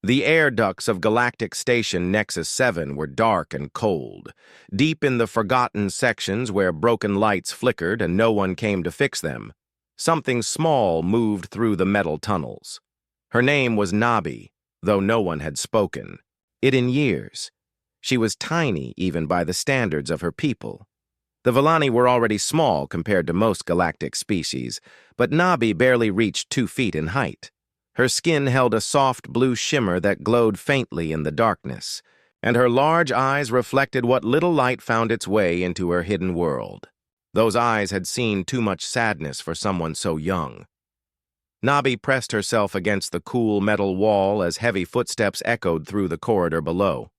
The air ducts of Galactic Station Nexus 7 were dark and cold, deep in the forgotten sections where broken lights flickered and no one came to fix them. Something small moved through the metal tunnels. Her name was Nabi, though no one had spoken it in years. She was tiny even by the standards of her people. The Villani were already small compared to most galactic species, but Nabi barely reached 2 feet in height. Her skin held a soft blue shimmer that glowed faintly in the darkness, and her large eyes reflected what little light found its way into her hidden world. Those eyes had seen too much sadness for someone so young. Nabi pressed herself against the cool metal wall as heavy footsteps echoed through the corridor below.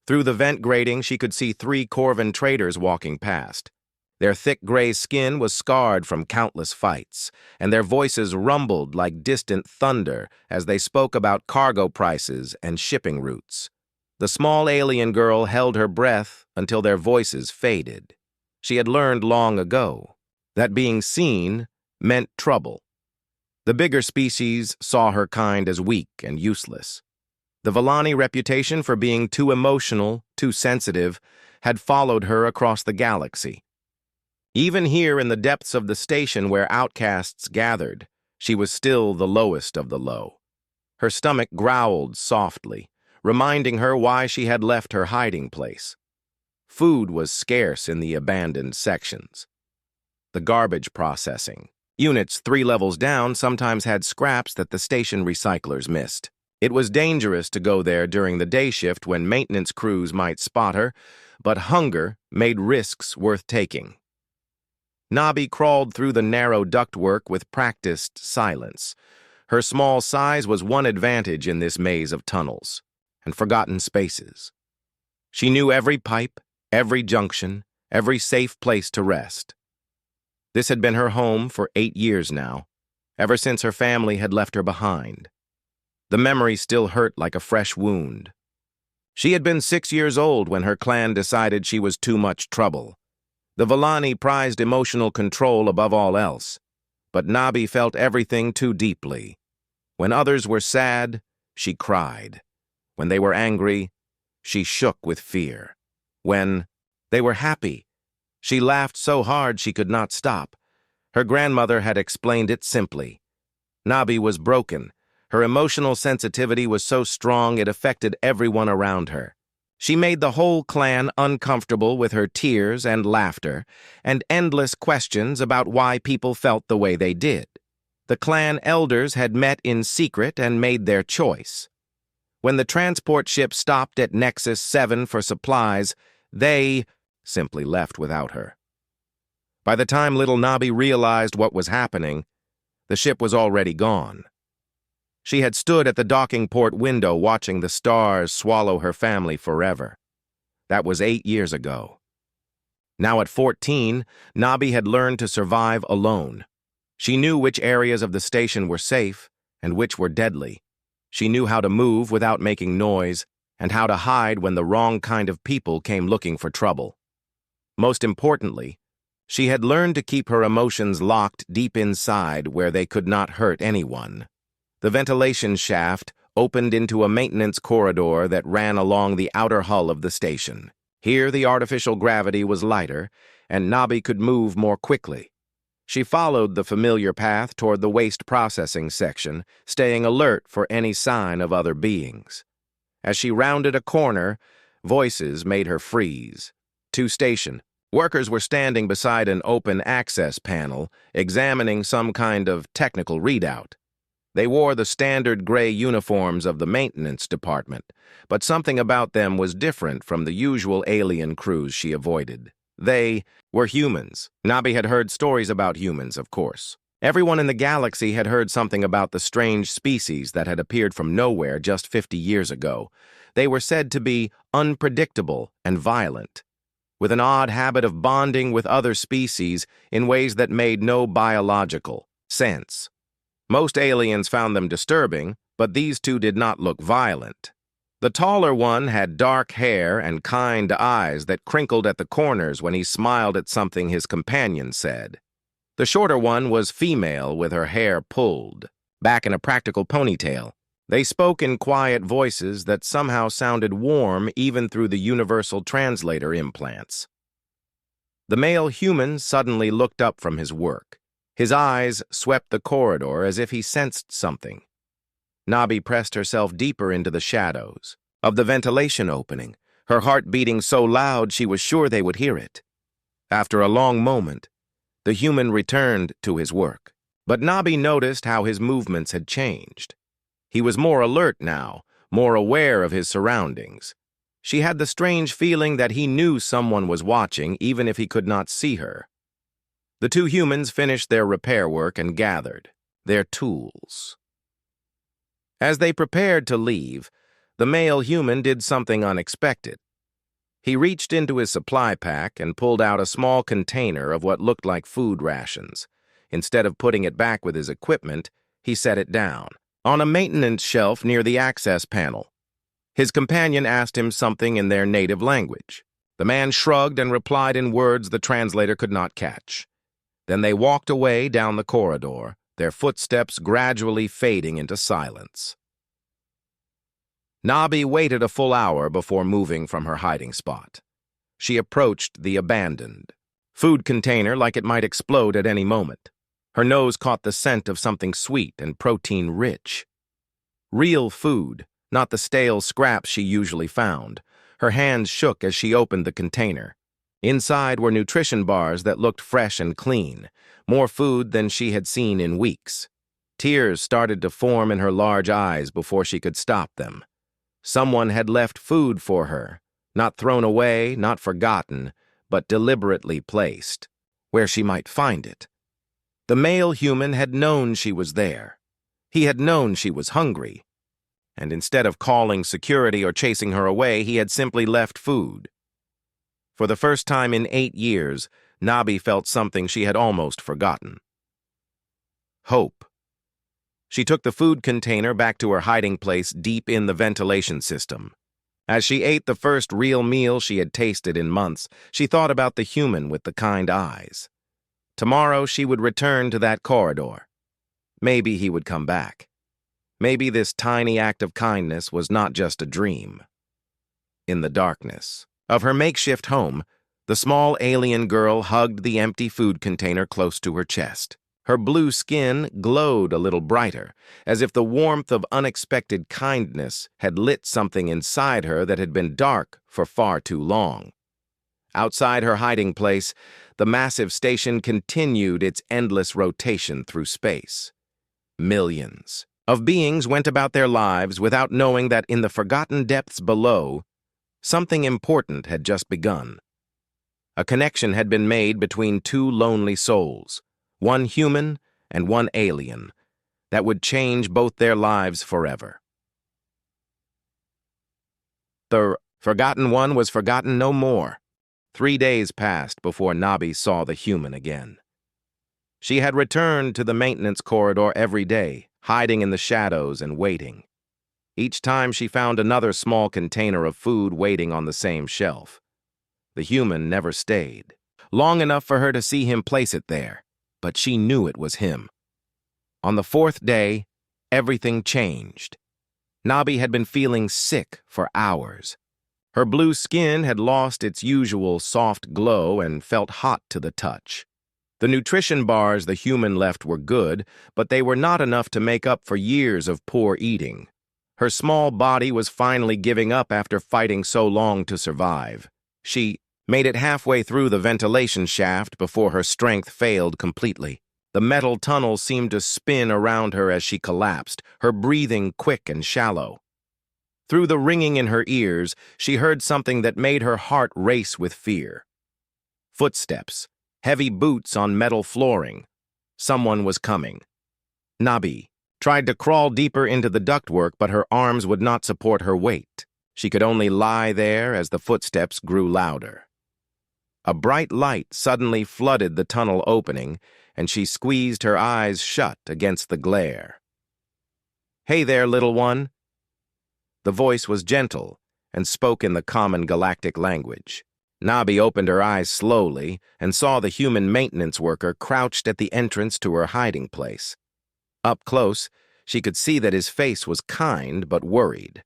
Through the vent grating, she could see 3 Corvan traders walking past. Their thick gray skin was scarred from countless fights, and their voices rumbled like distant thunder as they spoke about cargo prices and shipping routes. The small alien girl held her breath until their voices faded. She had learned long ago that being seen meant trouble. The bigger species saw her kind as weak and useless. The Villani reputation for being too emotional, too sensitive, had followed her across the galaxy. Even here in the depths of the station where outcasts gathered, she was still the lowest of the low. Her stomach growled softly, reminding her why she had left her hiding place. Food was scarce in the abandoned sections. The garbage processing units 3 levels down sometimes had scraps that the station recyclers missed. It was dangerous to go there during the day shift when maintenance crews might spot her, but hunger made risks worth taking. Nabi crawled through the narrow ductwork with practiced silence. Her small size was one advantage in this maze of tunnels and forgotten spaces. She knew every pipe, every junction, every safe place to rest. This had been her home for 8 years now, ever since her family had left her behind. The memory still hurt like a fresh wound. She had been 6 years old when her clan decided she was too much trouble. The Villani prized emotional control above all else, but Nabi felt everything too deeply. When others were sad, she cried. When they were angry, she shook with fear. When they were happy, she laughed so hard she could not stop. Her grandmother had explained it simply. Nabi was broken. Her emotional sensitivity was so strong it affected everyone around her. She made the whole clan uncomfortable with her tears and laughter, and endless questions about why people felt the way they did. The clan elders had met in secret and made their choice. When the transport ship stopped at Nexus 7 for supplies, they simply left without her. By the time little Nabi realized what was happening, the ship was already gone. She had stood at the docking port window watching the stars swallow her family forever. That was 8 years ago. Now at 14, Nabi had learned to survive alone. She knew which areas of the station were safe and which were deadly. She knew how to move without making noise and how to hide when the wrong kind of people came looking for trouble. Most importantly, she had learned to keep her emotions locked deep inside where they could not hurt anyone. The ventilation shaft opened into a maintenance corridor that ran along the outer hull of the station. Here the artificial gravity was lighter, and Nabi could move more quickly. She followed the familiar path toward the waste processing section, staying alert for any sign of other beings. As she rounded a corner, voices made her freeze. To station. Workers were standing beside an open access panel, examining some kind of technical readout. They wore the standard gray uniforms of the maintenance department, but something about them was different from the usual alien crews she avoided. They were humans. Nabi had heard stories about humans, of course. Everyone in the galaxy had heard something about the strange species that had appeared from nowhere just 50 years ago. They were said to be unpredictable and violent, with an odd habit of bonding with other species in ways that made no biological sense. Most aliens found them disturbing, but these two did not look violent. The taller one had dark hair and kind eyes that crinkled at the corners when he smiled at something his companion said. The shorter one was female with her hair pulled back in a practical ponytail. They spoke in quiet voices that somehow sounded warm even through the universal translator implants. The male human suddenly looked up from his work. His eyes swept the corridor as if he sensed something. Nabi pressed herself deeper into the shadows of the ventilation opening, her heart beating so loud she was sure they would hear it. After a long moment, the human returned to his work. But Nabi noticed how his movements had changed. He was more alert now, more aware of his surroundings. She had the strange feeling that he knew someone was watching, even if he could not see her. The two humans finished their repair work and gathered their tools. As they prepared to leave, the male human did something unexpected. He reached into his supply pack and pulled out a small container of what looked like food rations. Instead of putting it back with his equipment, he set it down on a maintenance shelf near the access panel. His companion asked him something in their native language. The man shrugged and replied in words the translator could not catch. Then they walked away down the corridor, their footsteps gradually fading into silence. Nabi waited a full hour before moving from her hiding spot. She approached the abandoned food container like it might explode at any moment. Her nose caught the scent of something sweet and protein-rich. Real food, not the stale scraps she usually found. Her hands shook as she opened the container. Inside were nutrition bars that looked fresh and clean, more food than she had seen in weeks. Tears started to form in her large eyes before she could stop them. Someone had left food for her, not thrown away, not forgotten, but deliberately placed, where she might find it. The male human had known she was there. He had known she was hungry. And instead of calling security or chasing her away, he had simply left food. For the first time in 8 years, Nabi felt something she had almost forgotten. Hope. She took the food container back to her hiding place deep in the ventilation system. As she ate the first real meal she had tasted in months, she thought about the human with the kind eyes. Tomorrow she would return to that corridor. Maybe he would come back. Maybe this tiny act of kindness was not just a dream. In the darkness of her makeshift home, the small alien girl hugged the empty food container close to her chest. Her blue skin glowed a little brighter, as if the warmth of unexpected kindness had lit something inside her that had been dark for far too long. Outside her hiding place, the massive station continued its endless rotation through space. Millions of beings went about their lives without knowing that in the forgotten depths below, something important had just begun. A connection had been made between two lonely souls, one human and one alien, that would change both their lives forever. The forgotten one was forgotten no more. 3 days passed before Nabi saw the human again. She had returned to the maintenance corridor every day, hiding in the shadows and waiting. Each time she found another small container of food waiting on the same shelf. The human never stayed. Long enough for her to see him place it there, but she knew it was him. On the 4th day, everything changed. Nabi had been feeling sick for hours. Her blue skin had lost its usual soft glow and felt hot to the touch. The nutrition bars the human left were good, but they were not enough to make up for years of poor eating. Her small body was finally giving up after fighting so long to survive. She made it halfway through the ventilation shaft before her strength failed completely. The metal tunnel seemed to spin around her as she collapsed, her breathing quick and shallow. Through the ringing in her ears, she heard something that made her heart race with fear. Footsteps, heavy boots on metal flooring. Someone was coming. Nabi tried to crawl deeper into the ductwork, but her arms would not support her weight. She could only lie there as the footsteps grew louder. A bright light suddenly flooded the tunnel opening, and she squeezed her eyes shut against the glare. "Hey there, little one." The voice was gentle and spoke in the common galactic language. Nabi opened her eyes slowly and saw the human maintenance worker crouched at the entrance to her hiding place. Up close, She could see that his face was kind but worried.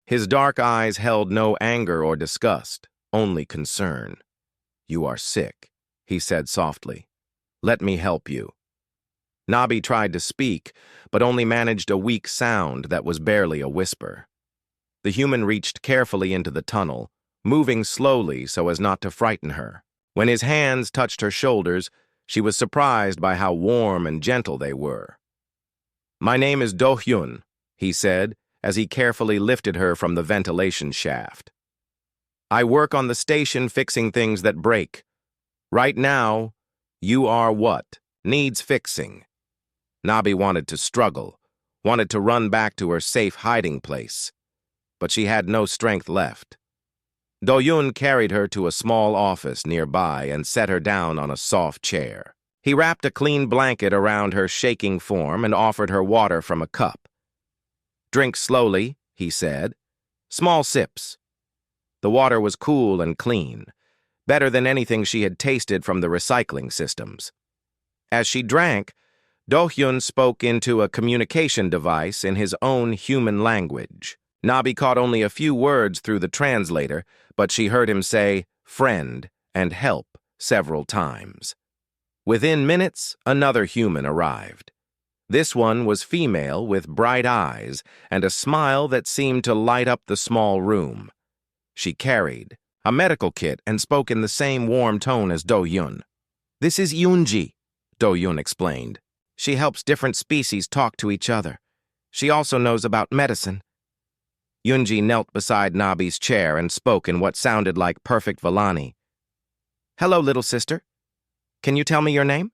His dark eyes held no anger or disgust, only concern. "You are sick," he said softly. "Let me help you." Nabi tried to speak, but only managed a weak sound that was barely a whisper. The human reached carefully into the tunnel, moving slowly so as not to frighten her. When his hands touched her shoulders, she was surprised by how warm and gentle they were. "My name is Do-hyun," he said, as he carefully lifted her from the ventilation shaft. "I work on the station fixing things that break. Right now, you are what needs fixing." Nabi wanted to struggle, wanted to run back to her safe hiding place, but she had no strength left. Do-hyun carried her to a small office nearby and set her down on a soft chair. He wrapped a clean blanket around her shaking form and offered her water from a cup. "Drink slowly," he said. "Small sips." The water was cool and clean, better than anything she had tasted from the recycling systems. As she drank, Do-hyun spoke into a communication device in his own human language. Nabi caught only a few words through the translator, but she heard him say "friend" and "help" several times. Within minutes, another human arrived. This one was female with bright eyes and a smile that seemed to light up the small room. She carried a medical kit and spoke in the same warm tone as Do-hyun. "This is Yoonji," Do-hyun explained. "She helps different species talk to each other. She also knows about medicine." Yoonji knelt beside Nabi's chair and spoke in what sounded like perfect Vellani. "Hello, little sister. Can you tell me your name?"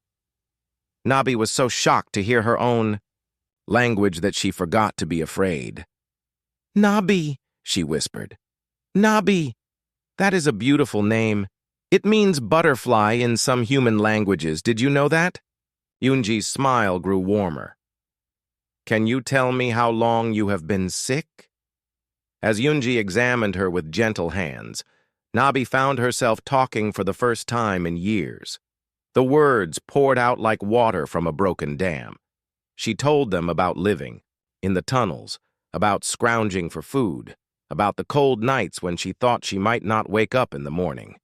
Nabi was so shocked to hear her own language that she forgot to be afraid. "Nabi," she whispered. "Nabi. That is a beautiful name. It means butterfly in some human languages. Did you know that?" Yoonji's smile grew warmer. "Can you tell me how long you have been sick?" As Yoonji examined her with gentle hands, Nabi found herself talking for the first time in years. The words poured out like water from a broken dam. She told them about living in the tunnels, about scrounging for food, about the cold nights when she thought she might not wake up in the morning.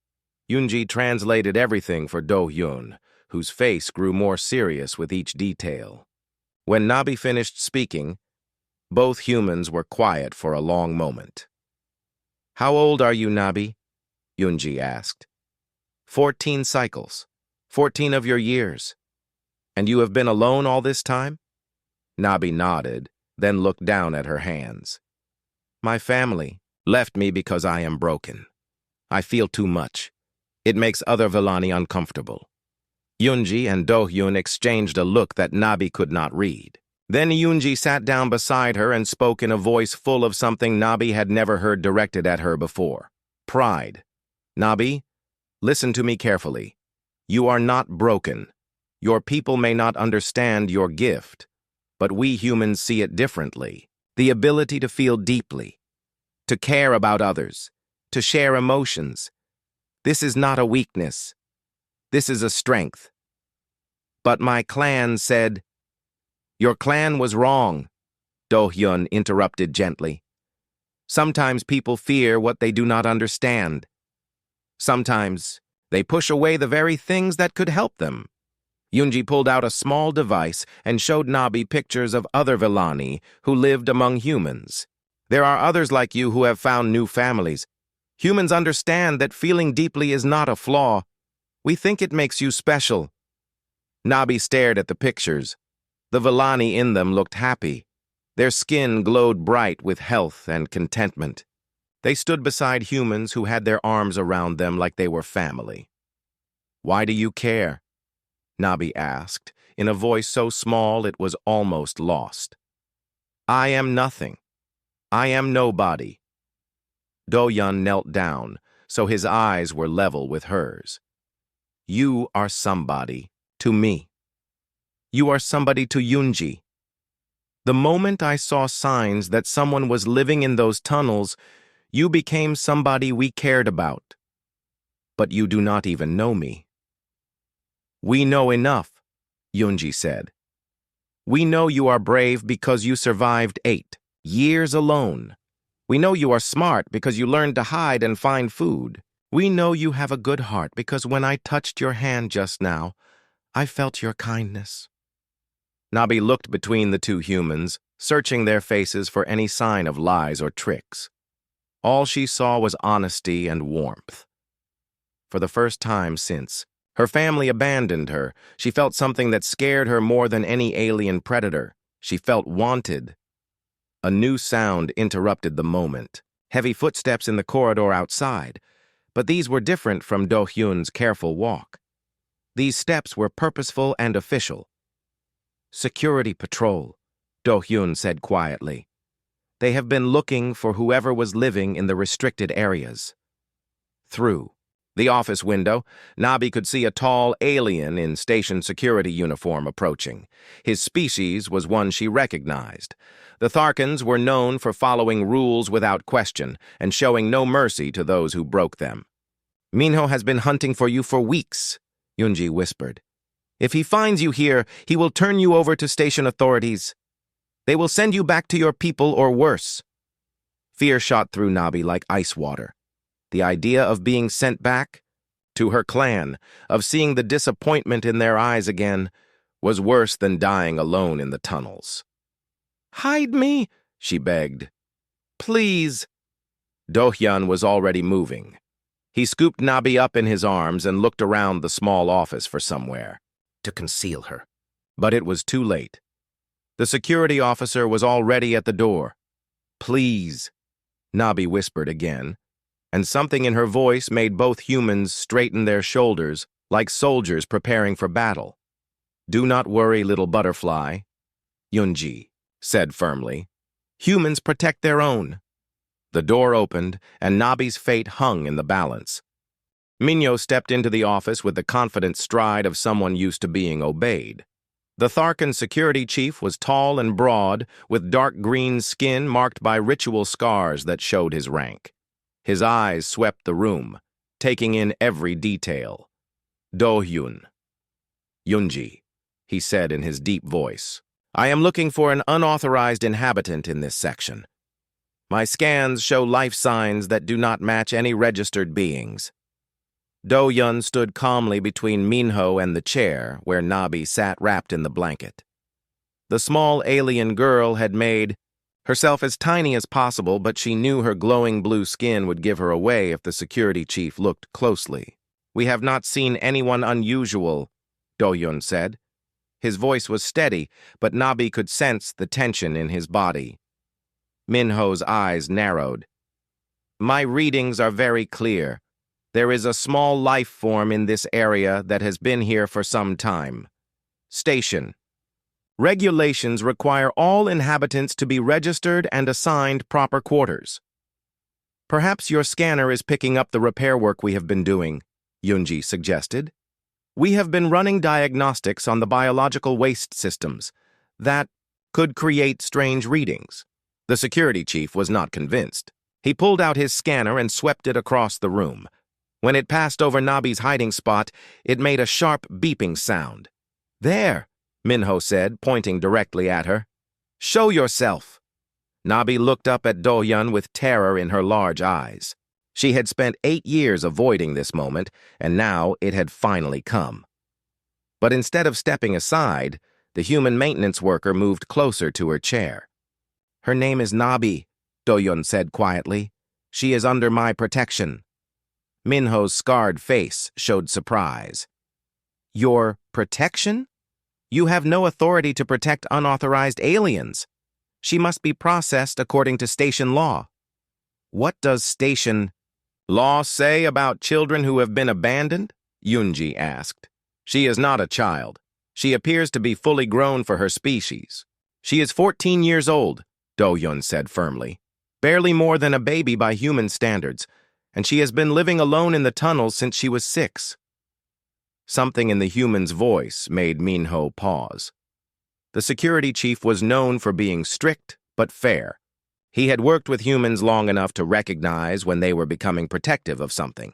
Yoonji translated everything for Do-hyun, whose face grew more serious with each detail. When Nabi finished speaking, both humans were quiet for a long moment. "How old are you, Nabi?" Yoonji asked. 14 cycles. 14 of your years. And you have been alone all this time?" Nabi nodded, then looked down at her hands. "My family left me because I am broken. I feel too much. It makes other Vellani uncomfortable." Yoonji and Do-hyun exchanged a look that Nabi could not read. Then Yoonji sat down beside her and spoke in a voice full of something Nabi had never heard directed at her before. Pride. "Nabi, listen to me carefully. You are not broken. Your people may not understand your gift, but we humans see it differently. The ability to feel deeply, to care about others, to share emotions. This is not a weakness. This is a strength." "But my clan said—" "Your clan was wrong," Do-hyun interrupted gently. "Sometimes people fear what they do not understand. Sometimes they push away the very things that could help them." Yoonji pulled out a small device and showed Nabi pictures of other Vellani who lived among humans. "There are others like you who have found new families. Humans understand that feeling deeply is not a flaw. We think it makes you special." Nabi stared at the pictures. The Vellani in them looked happy. Their skin glowed bright with health and contentment. They stood beside humans who had their arms around them like they were family. "Why do you care?" Nabi asked, in a voice so small it was almost lost. "I am nothing. I am nobody." Do-hyun knelt down, so his eyes were level with hers. "You are somebody to me. You are somebody to Yoonji. The moment I saw signs that someone was living in those tunnels, you became somebody we cared about. But you do not even know me." "We know enough," Yoonji said. We know you are brave because you survived 8 years alone. We know you are smart because you learned to hide and find food. We know you have a good heart because when I touched your hand just now, I felt your kindness." Nabi looked between the two humans, searching their faces for any sign of lies or tricks. All she saw was honesty and warmth. For the first time since her family abandoned her, she felt something that scared her more than any alien predator. She felt wanted. A new sound interrupted the moment. Heavy footsteps in the corridor outside. But these were different from Do-hyun's careful walk. These steps were purposeful and official. "Security patrol," Do-hyun said quietly. "They have been looking for whoever was living in the restricted areas." Through the office window, Nabi could see a tall alien in station security uniform approaching. His species was one she recognized. The Tharkans were known for following rules without question and showing no mercy to those who broke them. "Minho has been hunting for you for weeks," Yunji whispered. "If he finds you here, he will turn you over to station authorities. They will send you back to your people or worse." Fear shot through Nabi like ice water. The idea of being sent back to her clan, of seeing the disappointment in their eyes again, was worse than dying alone in the tunnels. "Hide me," she begged. "Please." Do-hyun was already moving. He scooped Nabi up in his arms and looked around the small office for somewhere to conceal her. But it was too late. The security officer was already at the door. "Please," Nabi whispered again, and something in her voice made both humans straighten their shoulders like soldiers preparing for battle. "Do not worry, little butterfly," Yunji said firmly. "Humans protect their own." The door opened, and Nabi's fate hung in the balance. Minho stepped into the office with the confident stride of someone used to being obeyed. The Tharkan security chief was tall and broad, with dark green skin marked by ritual scars that showed his rank. His eyes swept the room, taking in every detail. "Do-hyun." "Yunji," he said in his deep voice. "I am looking for an unauthorized inhabitant in this section. My scans show life signs that do not match any registered beings." Do-hyun stood calmly between Minho and the chair where Nabi sat wrapped in the blanket. The small alien girl had made herself as tiny as possible, but she knew her glowing blue skin would give her away if the security chief looked closely. "We have not seen anyone unusual," Do-hyun said. His voice was steady, but Nabi could sense the tension in his body. Minho's eyes narrowed. "My readings are very clear. There is a small life form in this area that has been here for some time. Station. Regulations require all inhabitants to be registered and assigned proper quarters." "Perhaps your scanner is picking up the repair work we have been doing," Yunji suggested. "We have been running diagnostics on the biological waste systems. That could create strange readings." The security chief was not convinced. He pulled out his scanner and swept it across the room. When it passed over Nabi's hiding spot, it made a sharp beeping sound. "There," Minho said, pointing directly at her. "Show yourself." Nabi looked up at Do-hyun with terror in her large eyes. She had spent 8 years avoiding this moment, and now it had finally come. But instead of stepping aside, the human maintenance worker moved closer to her chair. "Her name is Nabi," Do-hyun said quietly. "She is under my protection." Minho's scarred face showed surprise. "Your protection? You have no authority to protect unauthorized aliens. She must be processed according to station law." "What does station law say about children who have been abandoned?" Yunji asked. "She is not a child. She appears to be fully grown for her species. She is 14 years old," Do-hyun said firmly. "Barely more than a baby by human standards, and she has been living alone in the tunnels since she was 6. Something in the human's voice made Minho pause. The security chief was known for being strict but fair. He had worked with humans long enough to recognize when they were becoming protective of something.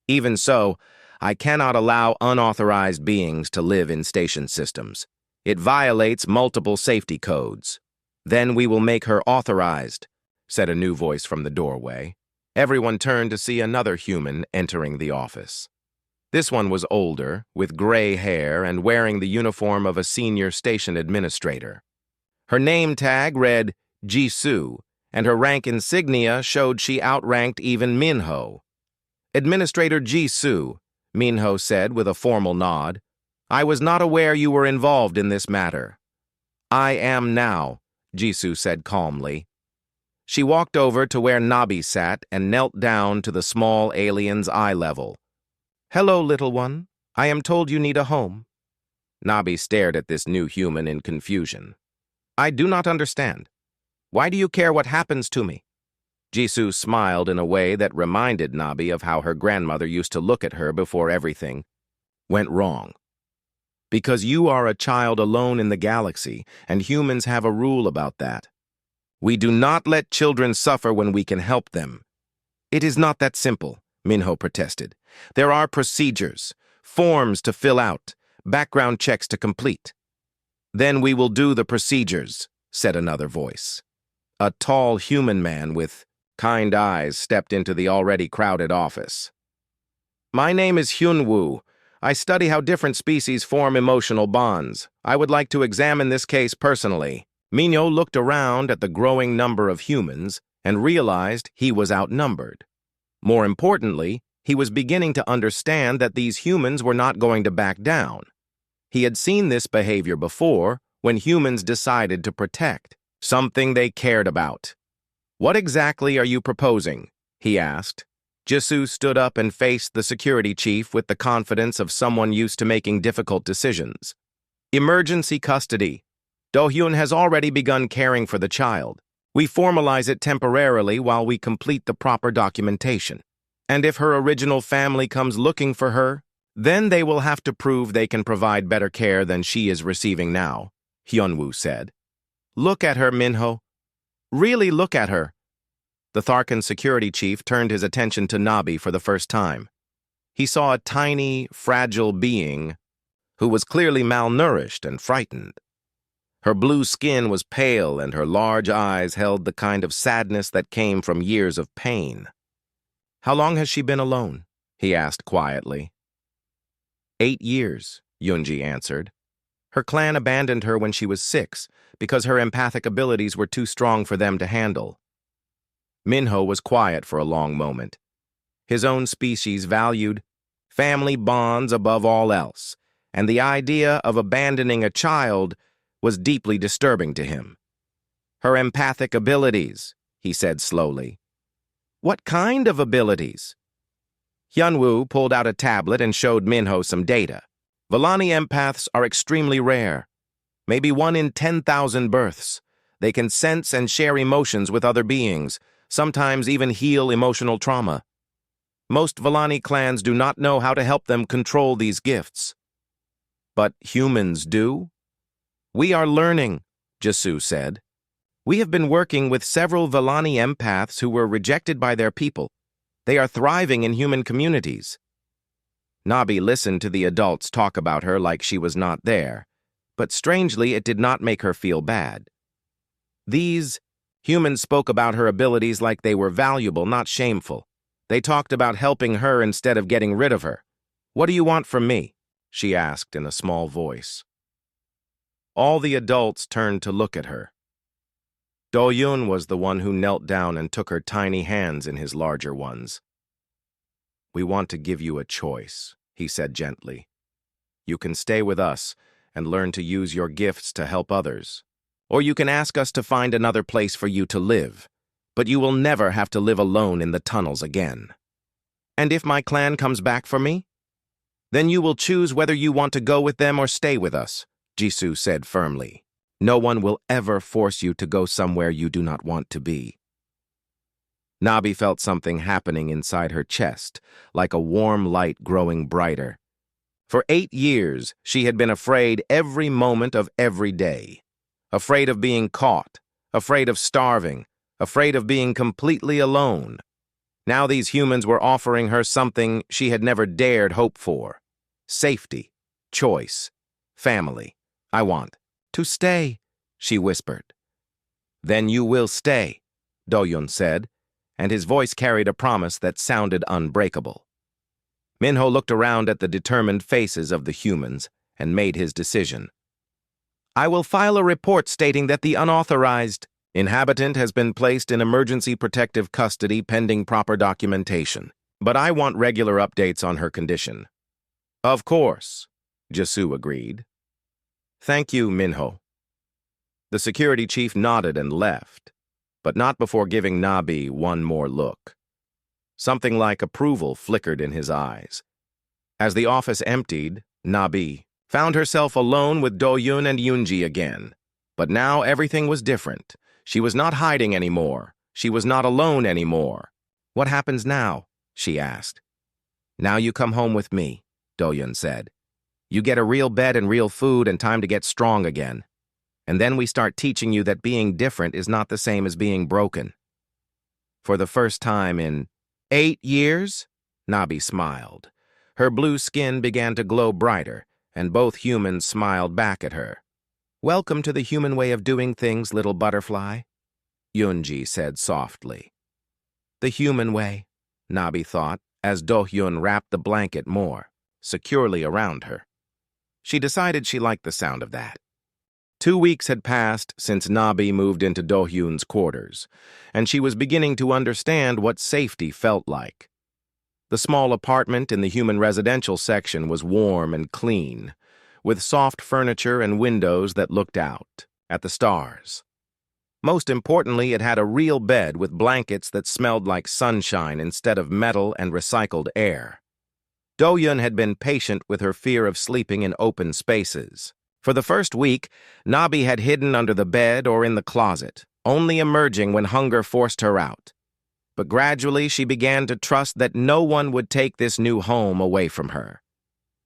"Even so, I cannot allow unauthorized beings to live in station systems. It violates multiple safety codes. Then we will make her authorized, said a new voice from the doorway. Everyone turned to see another human entering the office. This one was older, with gray hair and wearing the uniform of a senior station administrator. Her name tag read Jisoo, and her rank insignia showed she outranked even Minho. Administrator Jisoo, Minho said with a formal nod, I was not aware you were involved in this matter. I am now, Jisoo said calmly. She walked over to where Nabi sat and knelt down to the small alien's eye level. Hello, little one. I am told you need a home. Nabi stared at this new human in confusion. I do not understand. Why do you care what happens to me? Jisoo smiled in a way that reminded Nabi of how her grandmother used to look at her before everything went wrong. Because you are a child alone in the galaxy, and humans have a rule about that. We do not let children suffer when we can help them. It is not that simple, Minho protested. There are procedures, forms to fill out, background checks to complete. Then we will do the procedures, said another voice. A tall human man with kind eyes stepped into the already crowded office. My name is Hyunwoo. I study how different species form emotional bonds. I would like to examine this case personally. Minho looked around at the growing number of humans and realized he was outnumbered. More importantly, he was beginning to understand that these humans were not going to back down. He had seen this behavior before when humans decided to protect something they cared about. What exactly are you proposing? He asked. Jisoo stood up and faced the security chief with the confidence of someone used to making difficult decisions. Emergency custody. Do-hyun has already begun caring for the child. We formalize it temporarily while we complete the proper documentation. And if her original family comes looking for her, then they will have to prove they can provide better care than she is receiving now, Hyunwoo said. Look at her, Minho. Really look at her. The Tharkan security chief turned his attention to Nabi for the first time. He saw a tiny, fragile being who was clearly malnourished and frightened. Her blue skin was pale and her large eyes held the kind of sadness that came from years of pain. How long has she been alone? He asked quietly. 8 years, Yoonji answered. Her clan abandoned her when she was 6 because her empathic abilities were too strong for them to handle. Minho was quiet for a long moment. His own species valued family bonds above all else, and the idea of abandoning a child was deeply disturbing to him. Her empathic abilities, he said slowly. What kind of abilities? Hyunwoo pulled out a tablet and showed Minho some data. Vellani empaths are extremely rare. Maybe 1 in 10,000 births. They can sense and share emotions with other beings, sometimes even heal emotional trauma. Most Vellani clans do not know how to help them control these gifts. But humans do? We are learning, Jisoo said. We have been working with several Vellani empaths who were rejected by their people. They are thriving in human communities. Nabi listened to the adults talk about her like she was not there, but strangely it did not make her feel bad. These humans spoke about her abilities like they were valuable, not shameful. They talked about helping her instead of getting rid of her. What do you want from me? She asked in a small voice. All the adults turned to look at her. Do-hyun was the one who knelt down and took her tiny hands in his larger ones. We want to give you a choice, he said gently. You can stay with us and learn to use your gifts to help others. Or you can ask us to find another place for you to live, but you will never have to live alone in the tunnels again. And if my clan comes back for me? Then you will choose whether you want to go with them or stay with us, Jisoo said firmly. No one will ever force you to go somewhere you do not want to be. Nabi felt something happening inside her chest, like a warm light growing brighter. For 8 years, she had been afraid every moment of every day. Afraid of being caught, afraid of starving, afraid of being completely alone. Now these humans were offering her something she had never dared hope for. Safety, choice, family, I want to stay, she whispered. Then you will stay, Do-hyun said, and his voice carried a promise that sounded unbreakable. Minho looked around at the determined faces of the humans and made his decision. I will file a report stating that the unauthorized inhabitant has been placed in emergency protective custody pending proper documentation, but I want regular updates on her condition. Of course, Jisoo agreed. Thank you, Minho. The security chief nodded and left, but not before giving Nabi one more look. Something like approval flickered in his eyes. As the office emptied, Nabi found herself alone with Do-hyun and Yoonji again. But now everything was different. She was not hiding anymore. She was not alone anymore. What happens now? She asked. Now you come home with me, Do-hyun said. You get a real bed and real food and time to get strong again. And then we start teaching you that being different is not the same as being broken. For the first time in 8 years, Nabi smiled. Her blue skin began to glow brighter, and both humans smiled back at her. Welcome to the human way of doing things, little butterfly, Yoonji said softly. The human way, Nabi thought, as Do-hyun wrapped the blanket more securely around her. She decided she liked the sound of that. 2 weeks had passed since Nabi moved into Do-hyun's quarters, and she was beginning to understand what safety felt like. The small apartment in the human residential section was warm and clean, with soft furniture and windows that looked out at the stars. Most importantly, it had a real bed with blankets that smelled like sunshine instead of metal and recycled air. Do-hyun had been patient with her fear of sleeping in open spaces. For the first week, Nabi had hidden under the bed or in the closet, only emerging when hunger forced her out. But gradually she began to trust that no one would take this new home away from her.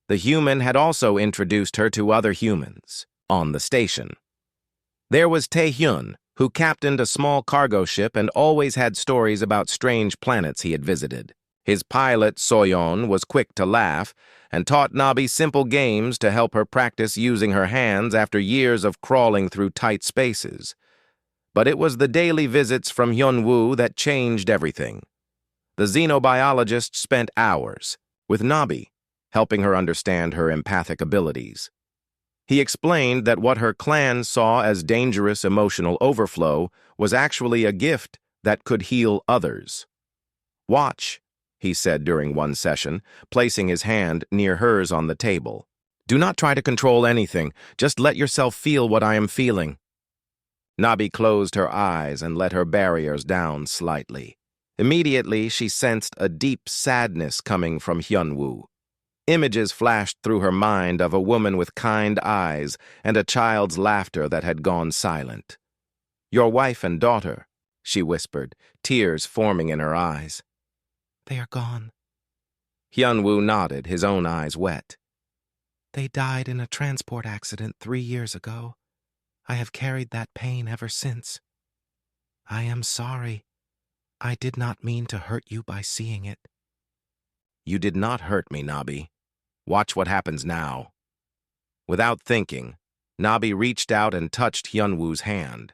The human had also introduced her to other humans on the station. There was Tae-hyun, who captained a small cargo ship and always had stories about strange planets he had visited. His pilot, Soyeon, was quick to laugh and taught Nabi simple games to help her practice using her hands after years of crawling through tight spaces. But it was the daily visits from Hyun-woo that changed everything. The xenobiologist spent hours with Nabi, helping her understand her empathic abilities. He explained that what her clan saw as dangerous emotional overflow was actually a gift that could heal others. Watch, he said during one session, placing his hand near hers on the table. Do not try to control anything. Just let yourself feel what I am feeling. Nabi closed her eyes and let her barriers down slightly. Immediately, she sensed a deep sadness coming from Hyun-woo. Images flashed through her mind of a woman with kind eyes and a child's laughter that had gone silent. Your wife and daughter, she whispered, tears forming in her eyes. They are gone. Hyun-woo nodded, his own eyes wet. They died in a transport accident 3 years ago. I have carried that pain ever since. I am sorry. I did not mean to hurt you by seeing it. You did not hurt me, Nabi. Watch what happens now. Without thinking, Nabi reached out and touched Hyun-woo's hand.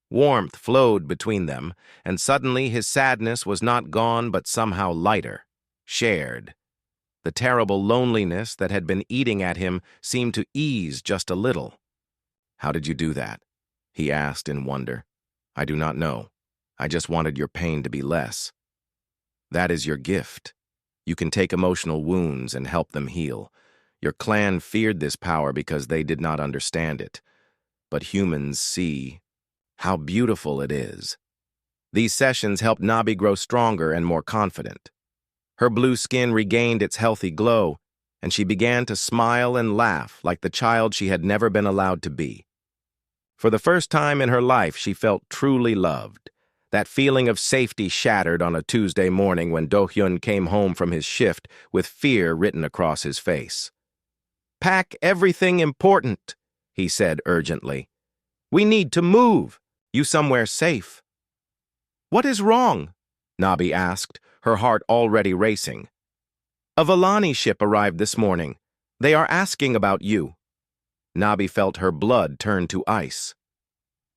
Warmth flowed between them, and suddenly his sadness was not gone but somehow lighter, shared. The terrible loneliness that had been eating at him seemed to ease just a little. How did you do that? He asked in wonder. I do not know. I just wanted your pain to be less. That is your gift. You can take emotional wounds and help them heal. Your clan feared this power because they did not understand it. But humans see how beautiful it is. These sessions helped Nabi grow stronger and more confident. Her blue skin regained its healthy glow, and she began to smile and laugh like the child she had never been allowed to be. For the first time in her life, she felt truly loved. That feeling of safety shattered on a Tuesday morning when Do-hyun came home from his shift with fear written across his face. Pack everything important, he said urgently. We need to move. You somewhere safe. What is wrong? Nabi asked, her heart already racing. A Vellani ship arrived this morning. They are asking about you. Nabi felt her blood turn to ice.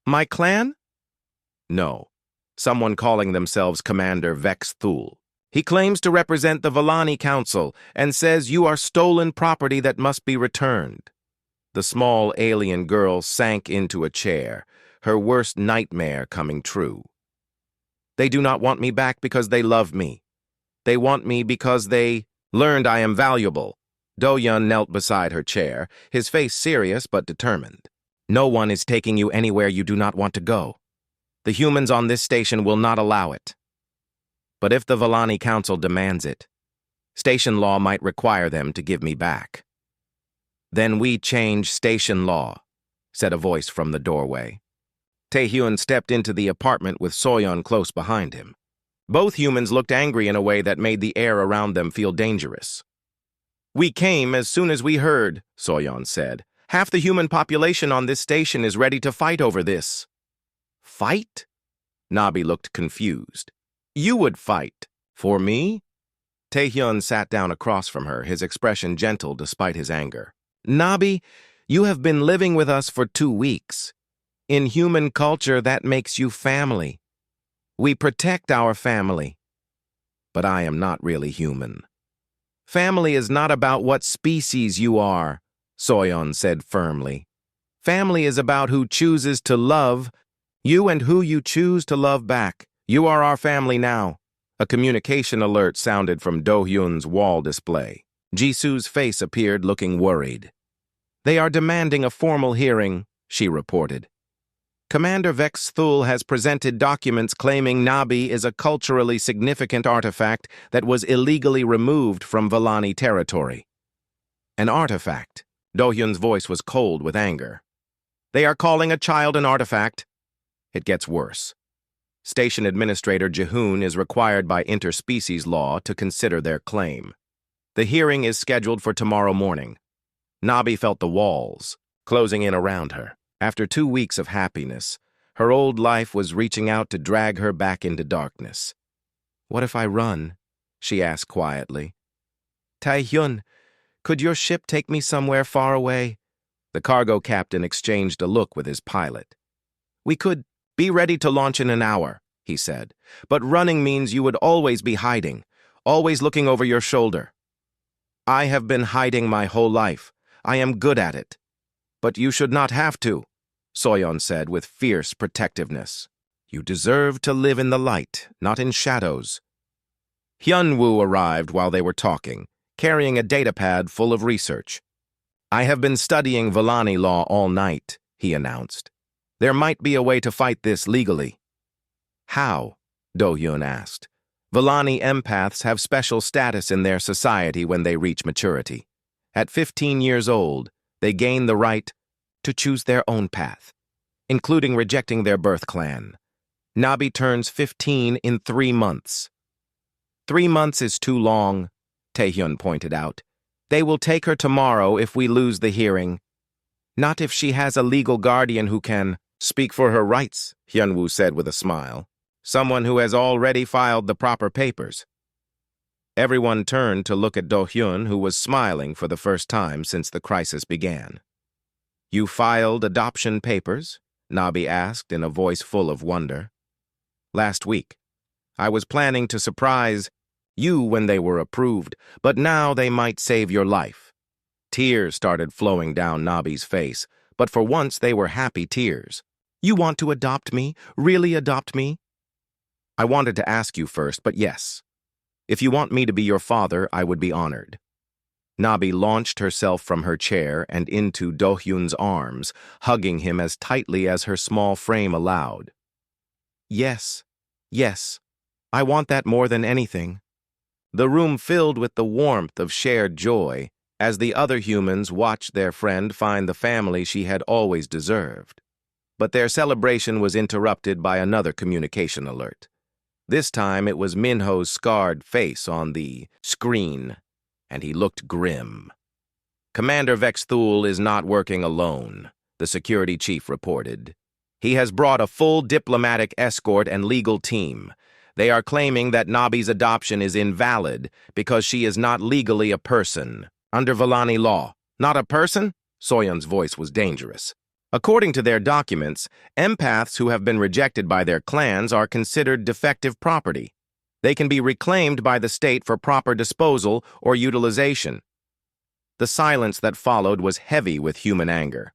My clan? No. Someone calling themselves Commander Vex Thul. He claims to represent the Vallani Council and says you are stolen property that must be returned. The small alien girl sank into a chair, her worst nightmare coming true. They do not want me back because they love me. They want me because they learned I am valuable. Do-hyun knelt beside her chair, his face serious but determined. No one is taking you anywhere you do not want to go. The humans on this station will not allow it. But if the Vallani Council demands it, station law might require them to give me back. Then we change station law, said a voice from the doorway. Tae-hyun stepped into the apartment with So-yeon close behind him. Both humans looked angry in a way that made the air around them feel dangerous. We came as soon as we heard, So-yeon said. Half the human population on this station is ready to fight over this. Fight? Nabi looked confused. You would fight. For me? Tae-hyun sat down across from her, his expression gentle despite his anger. Nabi, you have been living with us for 2 weeks. In human culture, that makes you family. We protect our family. But I am not really human. Family is not about what species you are, So-yeon said firmly. Family is about who chooses to love you and who you choose to love back. You are our family now. A communication alert sounded from Do-hyun's wall display. Jisoo's face appeared looking worried. They are demanding a formal hearing, she reported. Commander Vex Thul has presented documents claiming Nabi is a culturally significant artifact that was illegally removed from Vallani territory. An artifact. Do-hyun's voice was cold with anger. They are calling a child an artifact. It gets worse. Station Administrator Ji-hoon is required by interspecies law to consider their claim. The hearing is scheduled for tomorrow morning. Nabi felt the walls closing in around her. After 2 weeks of happiness, her old life was reaching out to drag her back into darkness. What if I run? She asked quietly. Tae-hyun, could your ship take me somewhere far away? The cargo captain exchanged a look with his pilot. We could be ready to launch in an hour, he said, but running means you would always be hiding, always looking over your shoulder. I have been hiding my whole life. I am good at it. But you should not have to, So-yeon said with fierce protectiveness. You deserve to live in the light, not in shadows. Hyun-woo arrived while they were talking, carrying a datapad full of research. I have been studying Vallani law all night, he announced. There might be a way to fight this legally. How? Do-hyun asked. Vallani empaths have special status in their society when they reach maturity. At 15 years old, they gain the right to choose their own path, including rejecting their birth clan. Nabi turns 15 in 3 months. 3 months is too long, Tae-hyun pointed out. They will take her tomorrow if we lose the hearing. Not if she has a legal guardian who can speak for her rights, Hyun-woo said with a smile. Someone who has already filed the proper papers. Everyone turned to look at Do-hyun, who was smiling for the first time since the crisis began. You filed adoption papers? Nabi asked in a voice full of wonder. Last week. I was planning to surprise you when they were approved, but now they might save your life. Tears started flowing down Nabi's face, but for once they were happy tears. You want to adopt me? Really adopt me? I wanted to ask you first, but yes. If you want me to be your father, I would be honored. Nabi launched herself from her chair and into Do-hyun's arms, hugging him as tightly as her small frame allowed. Yes, yes, I want that more than anything. The room filled with the warmth of shared joy as the other humans watched their friend find the family she had always deserved. But their celebration was interrupted by another communication alert. This time it was Minho's scarred face on the screen, and he looked grim. Commander Vex Thul is not working alone, the security chief reported. He has brought a full diplomatic escort and legal team. They are claiming that Nabi's adoption is invalid because she is not legally a person. Under Vallani law. Not a person? Soyeon's voice was dangerous. According to their documents, empaths who have been rejected by their clans are considered defective property. They can be reclaimed by the state for proper disposal or utilization. The silence that followed was heavy with human anger.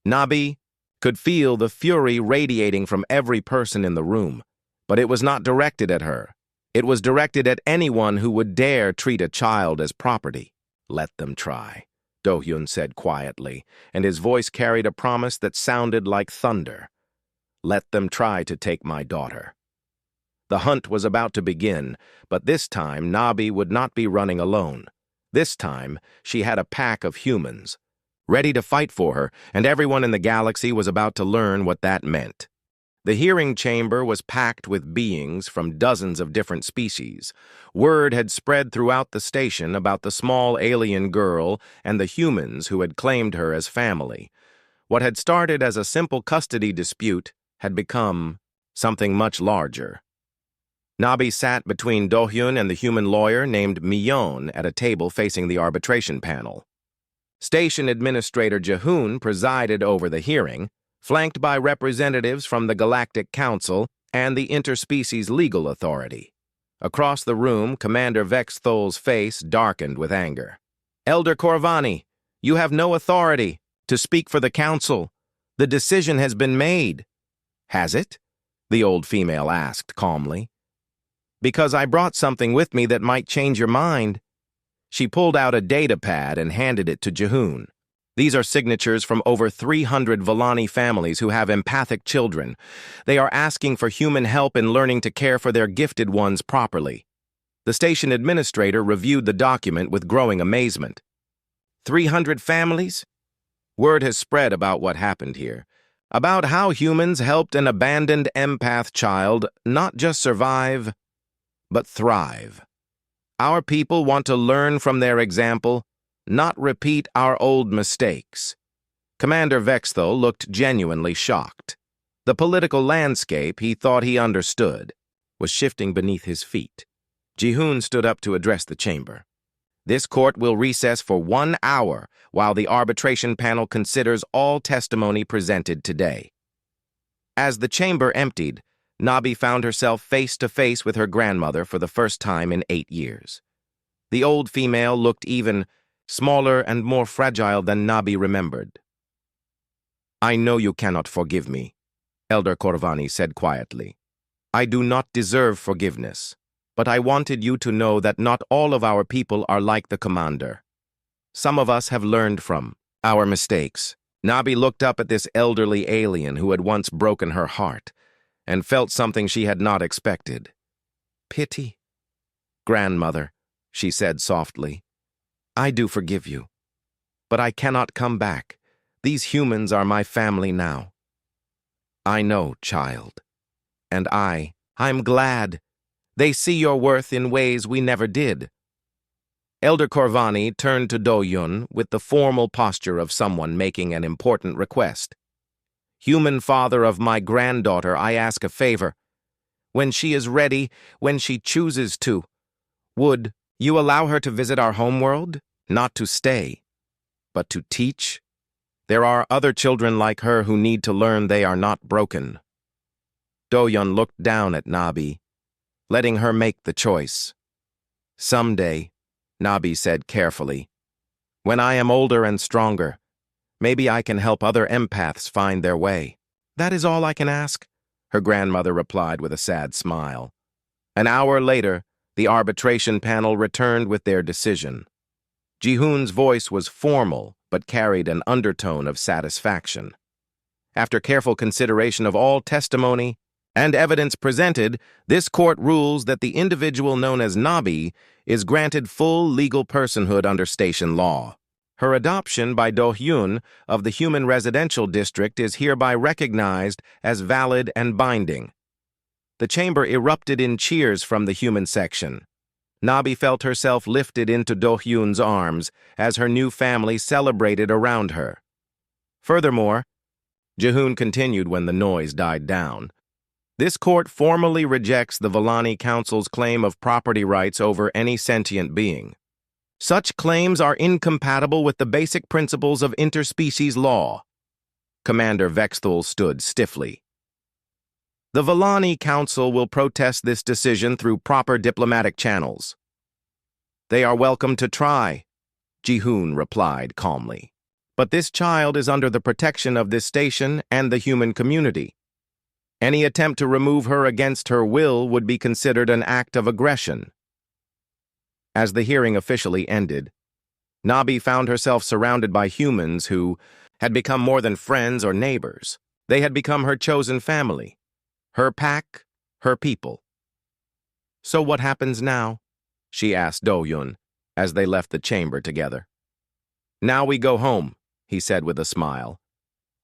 Nabi could feel the fury radiating from every person in the room, but it was not directed at her. It was directed at anyone who would dare treat a child as property. "Let them try," Do-hyun said quietly, and his voice carried a promise that sounded like thunder. "Let them try to take my daughter." The hunt was about to begin, but this time Nabi would not be running alone. This time, she had a pack of humans, ready to fight for her, and everyone in the galaxy was about to learn what that meant. The hearing chamber was packed with beings from dozens of different species. Word had spread throughout the station about the small alien girl and the humans who had claimed her as family. What had started as a simple custody dispute had become something much larger. Nabi sat between Do-hyun and the human lawyer named Miyeon at a table facing the arbitration panel. Station Administrator Jae-hoon presided over the hearing, flanked by representatives from the Galactic Council and the Interspecies Legal Authority. Across the room, Commander Vexthol's face darkened with anger. "Elder Corvani, you have no authority to speak for the Council. The decision has been made." "Has it?" the old female asked calmly. "Because I brought something with me that might change your mind." She pulled out a data pad and handed it to Jae-hoon. "These are signatures from over 300 Vellani families who have empathic children. They are asking for human help in learning to care for their gifted ones properly." The station administrator reviewed the document with growing amazement. 300 families? Word has spread about what happened here, about how humans helped an abandoned empath child not just survive, but thrive. Our people want to learn from their example, not repeat our old mistakes. Commander Vexthol looked genuinely shocked. The political landscape he thought he understood was shifting beneath his feet. Jae-hoon stood up to address the chamber. "This court will recess for 1 hour while the arbitration panel considers all testimony presented today." As the chamber emptied, Nabi found herself face to face with her grandmother for the first time in 8 years. The old female looked even smaller and more fragile than Nabi remembered. "I know you cannot forgive me," Elder Corvani said quietly. "I do not deserve forgiveness, but I wanted you to know that not all of our people are like the commander. Some of us have learned from our mistakes." Nabi looked up at this elderly alien who had once broken her heart and felt something she had not expected. "Pity?" "Grandmother," she said softly, "I do forgive you, but I cannot come back. These humans are my family now." "I know, child. And I'm glad. They see your worth in ways we never did." Elder Corvani turned to Do-hyun with the formal posture of someone making an important request. "Human father of my granddaughter, I ask a favor. When she is ready, when she chooses to, would you allow her to visit our homeworld? Not to stay, but to teach? There are other children like her who need to learn they are not broken." Do-hyun looked down at Nabi, letting her make the choice. "Someday," Nabi said carefully, "when I am older and stronger, maybe I can help other empaths find their way." "That is all I can ask," her grandmother replied with a sad smile. An hour later, the arbitration panel returned with their decision. Jae-hoon's voice was formal, but carried an undertone of satisfaction. "After careful consideration of all testimony and evidence presented, this court rules that the individual known as Nabi is granted full legal personhood under station law. Her adoption by Do-hyun of the Human Residential District is hereby recognized as valid and binding." The chamber erupted in cheers from the human section. Nabi felt herself lifted into Do-hyun's arms as her new family celebrated around her. Furthermore, Jae-hoon continued when the noise died down, "This court formally rejects the Vellani Council's claim of property rights over any sentient being. Such claims are incompatible with the basic principles of interspecies law. Commander Vexthul stood stiffly. The Vellani Council will protest this decision through proper diplomatic channels. They are welcome to try, Jihoon replied calmly. But this child is under the protection of this station and the human community. Any attempt to remove her against her will would be considered an act of aggression. As the hearing officially ended, Nabi found herself surrounded by humans who had become more than friends or neighbors. They had become her chosen family, her pack, her people. So what happens now? She asked Do-yun as they left the chamber together. Now we go home, he said with a smile.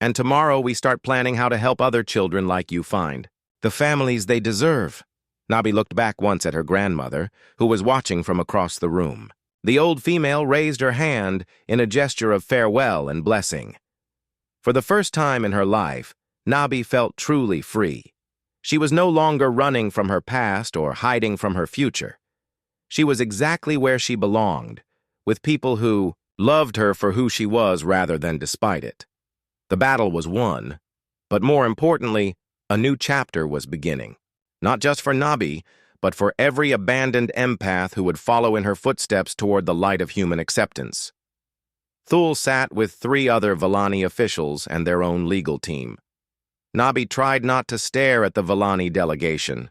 And tomorrow we start planning how to help other children like you find the families they deserve. Nabi looked back once at her grandmother, who was watching from across the room. The old female raised her hand in a gesture of farewell and blessing. For the first time in her life, Nabi felt truly free. She was no longer running from her past or hiding from her future. She was exactly where she belonged, with people who loved her for who she was rather than despite it. The battle was won, but more importantly, a new chapter was beginning. Not just for Nabi, but for every abandoned empath who would follow in her footsteps toward the light of human acceptance. Thul sat with 3 other Vellani officials and their own legal team. Nabi tried not to stare at the Vellani delegation.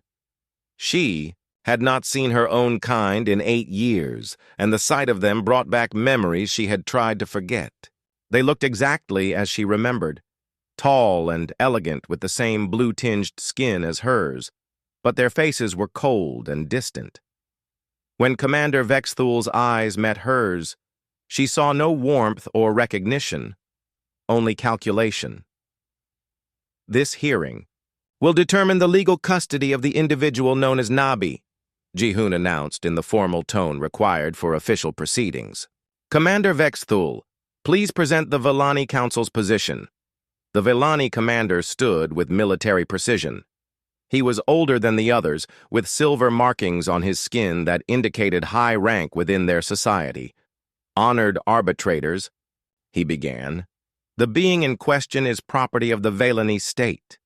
She had not seen her own kind in 8 years, and the sight of them brought back memories she had tried to forget. They looked exactly as she remembered, tall and elegant with the same blue-tinged skin as hers, but their faces were cold and distant. When Commander Vexthul's eyes met hers, she saw no warmth or recognition, only calculation. This hearing will determine the legal custody of the individual known as Nabi, Jihoon announced in the formal tone required for official proceedings. Commander Vexthul, please present the Vellani Council's position. The Vellani commander stood with military precision. He was older than the others, with silver markings on his skin that indicated high rank within their society. Honored arbitrators, he began. The being in question is property of the Vellani state.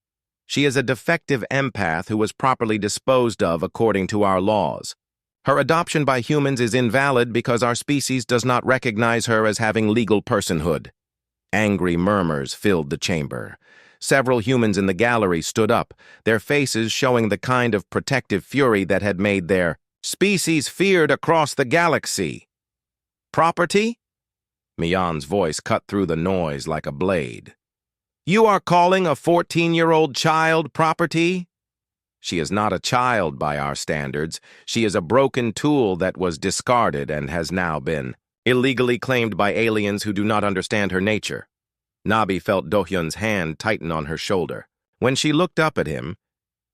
She is a defective empath who was properly disposed of according to our laws. Her adoption by humans is invalid because our species does not recognize her as having legal personhood. Angry murmurs filled the chamber. Several humans in the gallery stood up, their faces showing the kind of protective fury that had made their species feared across the galaxy. Property? Mian's voice cut through the noise like a blade. You are calling a 14-year-old child property? She is not a child by our standards. She is a broken tool that was discarded and has now been illegally claimed by aliens who do not understand her nature. Nabi felt Do-hyun's hand tighten on her shoulder. When she looked up at him,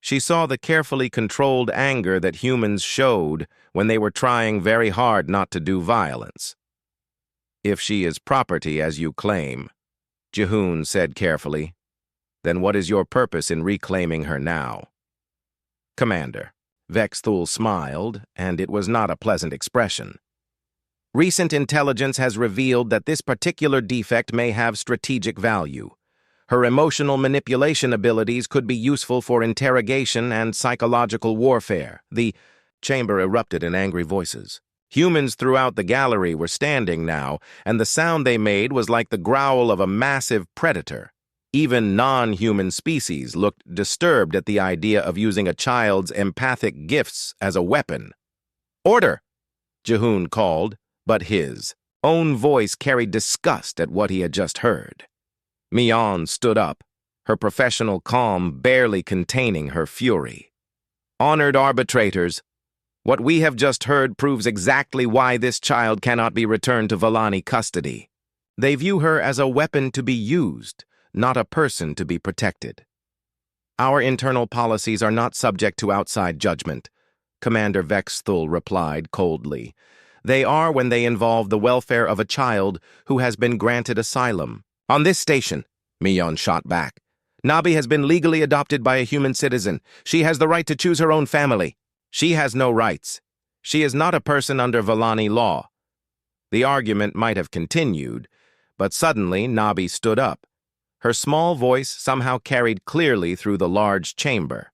she saw the carefully controlled anger that humans showed when they were trying very hard not to do violence. If she is property, as you claim, Jihoon said carefully, then what is your purpose in reclaiming her now? Commander, Vexthul smiled, and it was not a pleasant expression. Recent intelligence has revealed that this particular defect may have strategic value. Her emotional manipulation abilities could be useful for interrogation and psychological warfare. The chamber erupted in angry voices. Humans throughout the gallery were standing now, and the sound they made was like the growl of a massive predator. Even non-human species looked disturbed at the idea of using a child's empathic gifts as a weapon. Order! Jihoon called, but his own voice carried disgust at what he had just heard. Mian stood up, her professional calm barely containing her fury. Honored arbitrators, what we have just heard proves exactly why this child cannot be returned to Vellani custody. They view her as a weapon to be used, not a person to be protected. Our internal policies are not subject to outside judgment, Commander Vexthul replied coldly. They are when they involve the welfare of a child who has been granted asylum. On this station, Mian shot back. Nabi has been legally adopted by a human citizen. She has the right to choose her own family. She has no rights. She is not a person under Vellani law. The argument might have continued, but suddenly Nabi stood up. Her small voice somehow carried clearly through the large chamber.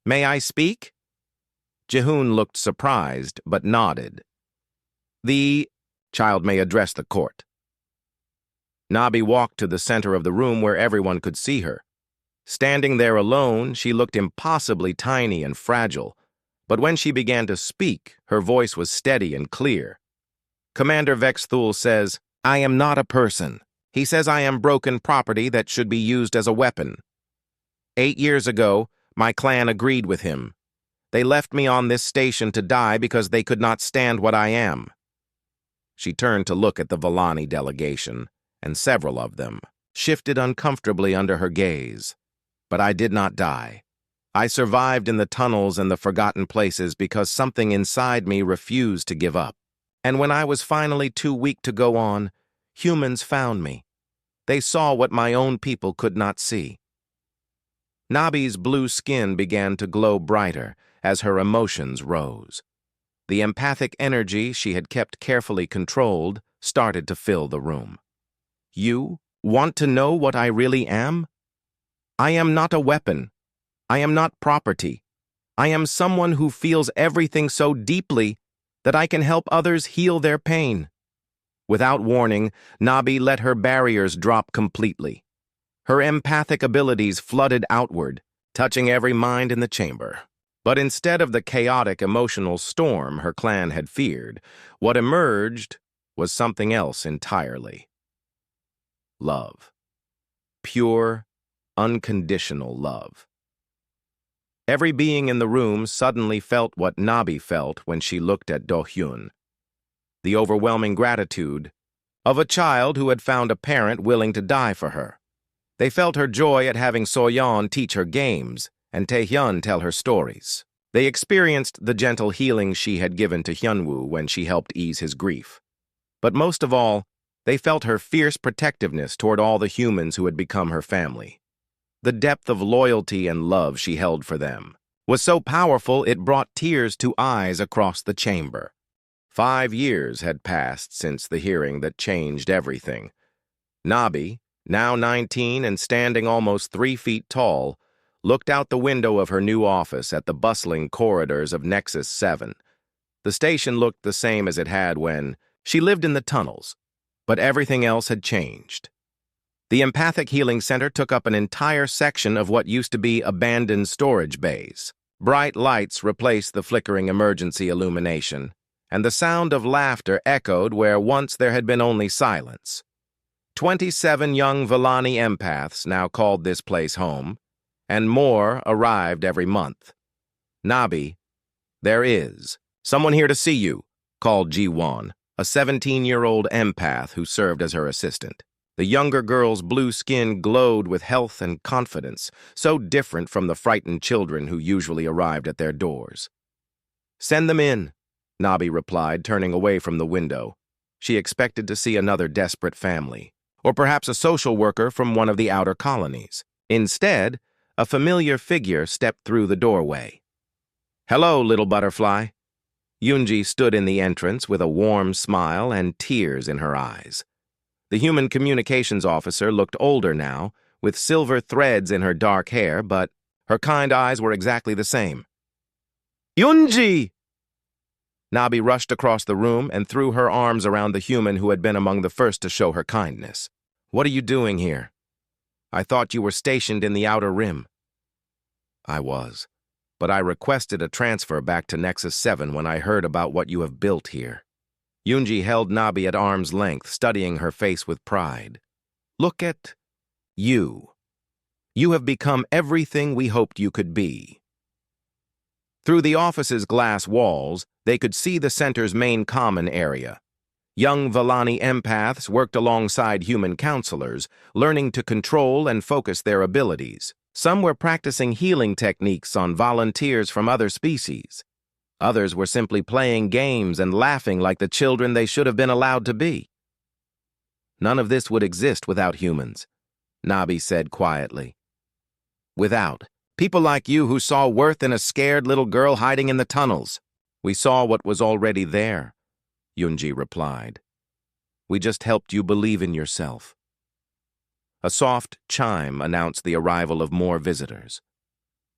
"May I speak?" Jehun looked surprised, but nodded. "The child may address the court." Nabi walked to the center of the room where everyone could see her. Standing there alone, she looked impossibly tiny and fragile, but when she began to speak, her voice was steady and clear. "Commander Vexthul says, I am not a person. He says I am broken property that should be used as a weapon. 8 years ago, my clan agreed with him. They left me on this station to die because they could not stand what I am." She turned to look at the Vallani delegation, and several of them shifted uncomfortably under her gaze. "But I did not die. I survived in the tunnels and the forgotten places because something inside me refused to give up. And when I was finally too weak to go on, humans found me. They saw what my own people could not see." Nabi's blue skin began to glow brighter as her emotions rose. The empathic energy she had kept carefully controlled started to fill the room. "You want to know what I really am? I am not a weapon. I am not property. I am someone who feels everything so deeply that I can help others heal their pain." Without warning, Nabi let her barriers drop completely. Her empathic abilities flooded outward, touching every mind in the chamber. But instead of the chaotic emotional storm her clan had feared, what emerged was something else entirely. Love. Pure, unconditional love. Every being in the room suddenly felt what Nabi felt when she looked at Do-hyun. The overwhelming gratitude of a child who had found a parent willing to die for her. They felt her joy at having So-yeon teach her games and Tae-hyun tell her stories. They experienced the gentle healing she had given to Hyunwoo when she helped ease his grief. But most of all, they felt her fierce protectiveness toward all the humans who had become her family. The depth of loyalty and love she held for them was so powerful it brought tears to eyes across the chamber. 5 years had passed since the hearing that changed everything. Nabi, now 19 and standing almost 3 feet tall, looked out the window of her new office at the bustling corridors of Nexus 7. The station looked the same as it had when she lived in the tunnels, but everything else had changed. The Empathic Healing Center took up an entire section of what used to be abandoned storage bays. Bright lights replaced the flickering emergency illumination, and the sound of laughter echoed where once there had been only silence. 27 young Vallani empaths now called this place home, and more arrived every month. "Nabi, there is someone here to see you," called Ji-won, a 17-year-old empath who served as her assistant. The younger girl's blue skin glowed with health and confidence, so different from the frightened children who usually arrived at their doors. "Send them in," Nabi replied, turning away from the window. She expected to see another desperate family, or perhaps a social worker from one of the outer colonies. Instead, a familiar figure stepped through the doorway. "Hello, little butterfly." Yoonji stood in the entrance with a warm smile and tears in her eyes. The human communications officer looked older now, with silver threads in her dark hair, but her kind eyes were exactly the same. "Yoonji!" Nabi rushed across the room and threw her arms around the human who had been among the first to show her kindness. "What are you doing here? I thought you were stationed in the Outer Rim." "I was, but I requested a transfer back to Nexus 7 when I heard about what you have built here." Yoonji held Nabi at arm's length, studying her face with pride. "Look at you. You have become everything we hoped you could be." Through the office's glass walls, they could see the center's main common area. Young Vallani empaths worked alongside human counselors, learning to control and focus their abilities. Some were practicing healing techniques on volunteers from other species. Others were simply playing games and laughing like the children they should have been allowed to be. "None of this would exist without humans," Nabi said quietly. "Without people like you who saw worth in a scared little girl hiding in the tunnels. We saw what was already there," Yoonji replied. We just helped you believe in yourself." A soft chime announced the arrival of more visitors.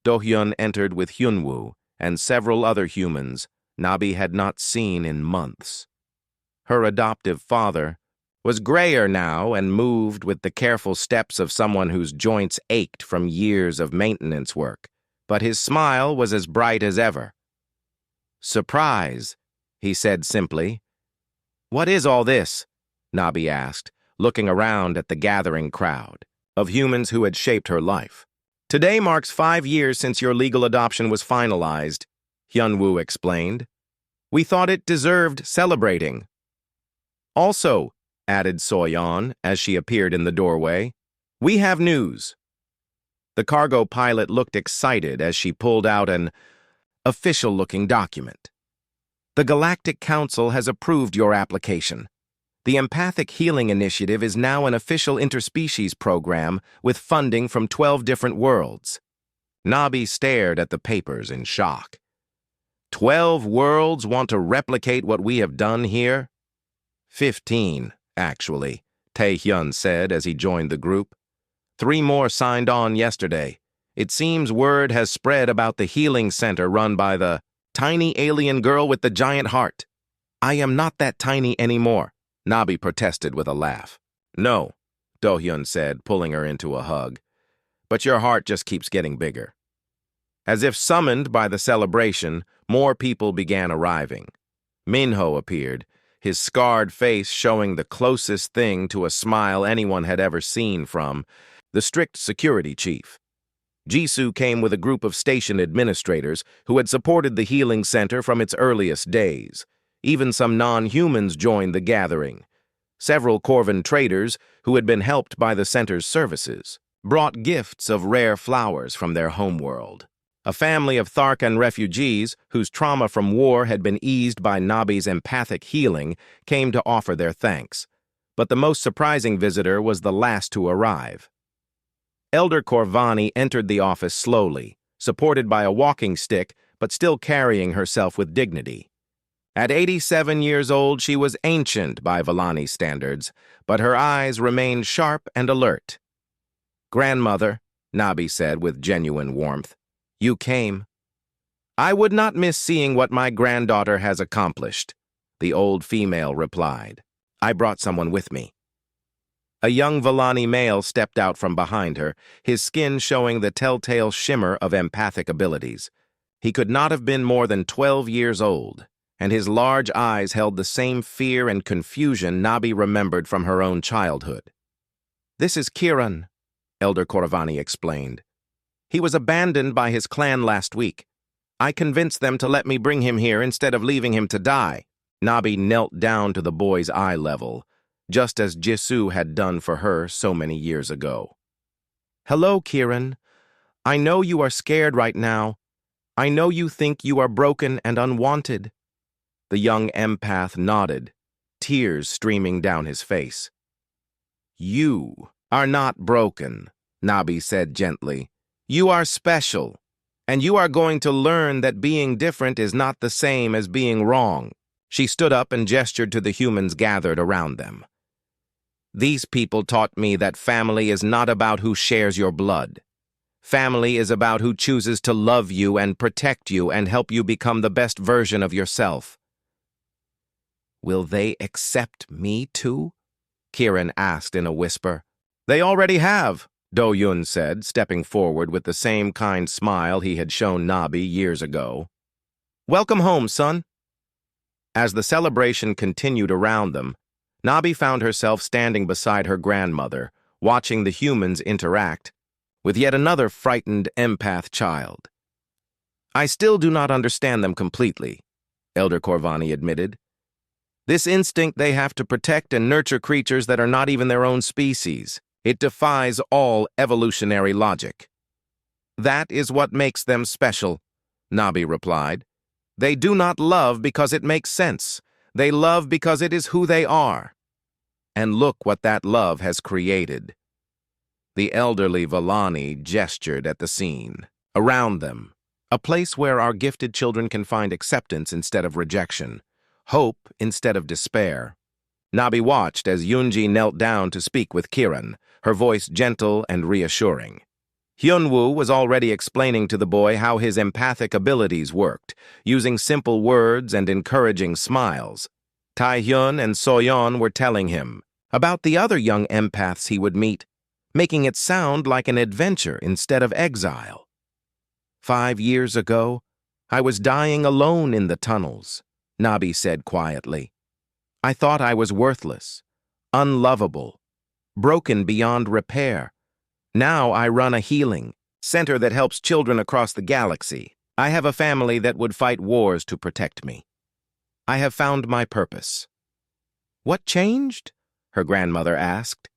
Do-hyun entered with Hyunwoo and several other humans Nabi had not seen in months. Her adoptive father was grayer now and moved with the careful steps of someone whose joints ached from years of maintenance work, but his smile was as bright as ever. "Surprise," he said simply. "What is all this?" Nabi asked, looking around at the gathering crowd of humans who had shaped her life. "Today marks 5 years since your legal adoption was finalized," Hyunwoo explained. "We thought it deserved celebrating." "Also," added Soyeon as she appeared in the doorway, "we have news." The cargo pilot looked excited as she pulled out an official-looking document. "The Galactic Council has approved your application. The Empathic Healing Initiative is now an official interspecies program with funding from 12 different worlds." Nabi stared at the papers in shock. 12 worlds want to replicate what we have done here? 15, actually, Tae-hyun said as he joined the group. 3 more signed on yesterday. It seems word has spread about the healing center run by the tiny alien girl with the giant heart. "I am not that tiny anymore," Nabi protested with a laugh. "No," Do-hyun said, pulling her into a hug. "But your heart just keeps getting bigger." As if summoned by the celebration, more people began arriving. Minho appeared, his scarred face showing the closest thing to a smile anyone had ever seen from the strict security chief. Jisoo came with a group of station administrators who had supported the healing center from its earliest days. Even some non-humans joined the gathering. Several Corvan traders, who had been helped by the center's services, brought gifts of rare flowers from their homeworld. A family of Tharkan refugees, whose trauma from war had been eased by Nabi's empathic healing, came to offer their thanks. But the most surprising visitor was the last to arrive. Elder Corvani entered the office slowly, supported by a walking stick, but still carrying herself with dignity. At 87 years old, she was ancient by Villani standards, but her eyes remained sharp and alert. "Grandmother," Nabi said with genuine warmth, "you came." "I would not miss seeing what my granddaughter has accomplished," the old female replied. "I brought someone with me." A young Villani male stepped out from behind her, his skin showing the telltale shimmer of empathic abilities. He could not have been more than 12 years old, and his large eyes held the same fear and confusion Nabi remembered from her own childhood. "This is Kiran," Elder Corvani explained. "He was abandoned by his clan last week. I convinced them to let me bring him here instead of leaving him to die." Nabi knelt down to the boy's eye level, just as Jisoo had done for her so many years ago. "Hello, Kiran. I know you are scared right now. I know you think you are broken and unwanted." The young empath nodded, tears streaming down his face. "You are not broken," Nabi said gently. "You are special, and you are going to learn that being different is not the same as being wrong." She stood up and gestured to the humans gathered around them. "These people taught me that family is not about who shares your blood. Family is about who chooses to love you and protect you and help you become the best version of yourself." "Will they accept me too?" Kiran asked in a whisper. "They already have," Do-hyun said, stepping forward with the same kind smile he had shown Nabi years ago. "Welcome home, son." As the celebration continued around them, Nabi found herself standing beside her grandmother, watching the humans interact with yet another frightened empath child. "I still do not understand them completely," Elder Corvani admitted. "This instinct they have to protect and nurture creatures that are not even their own species. It defies all evolutionary logic." "That is what makes them special," Nabi replied. "They do not love because it makes sense. They love because it is who they are. And look what that love has created." The elderly Villani gestured at the scene. Around them, a place where our gifted children can find acceptance instead of rejection, hope instead of despair. Nabi watched as Yunji knelt down to speak with Kiran, her voice gentle and reassuring. Hyunwoo was already explaining to the boy how his empathic abilities worked, using simple words and encouraging smiles. Taehyun and Soyeon were telling him about the other young empaths he would meet, making it sound like an adventure instead of exile. 5 years ago, I was dying alone in the tunnels, Nabi said quietly. I thought I was worthless, unlovable, broken beyond repair. Now I run a healing center that helps children across the galaxy. I have a family that would fight wars to protect me. I have found my purpose. What changed? Her grandmother asked.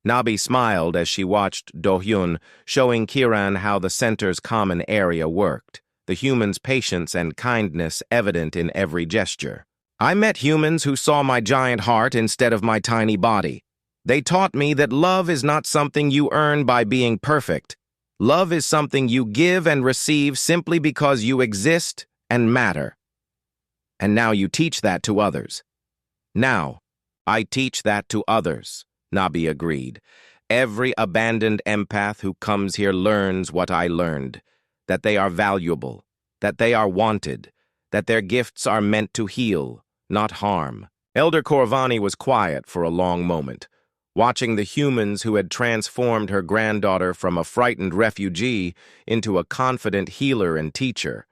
Nabi smiled as she watched Do-hyun showing Kiran how the center's common area worked, the humans' patience and kindness evident in every gesture. I met humans who saw my giant heart instead of my tiny body. They taught me that love is not something you earn by being perfect. Love is something you give and receive simply because you exist and matter. And now you teach that to others. Now, I teach that to others, Nabi agreed. Every abandoned empath who comes here learns what I learned, that they are valuable, that they are wanted, that their gifts are meant to heal, not harm. Elder Korvani was quiet for a long moment, watching the humans who had transformed her granddaughter from a frightened refugee into a confident healer and teacher.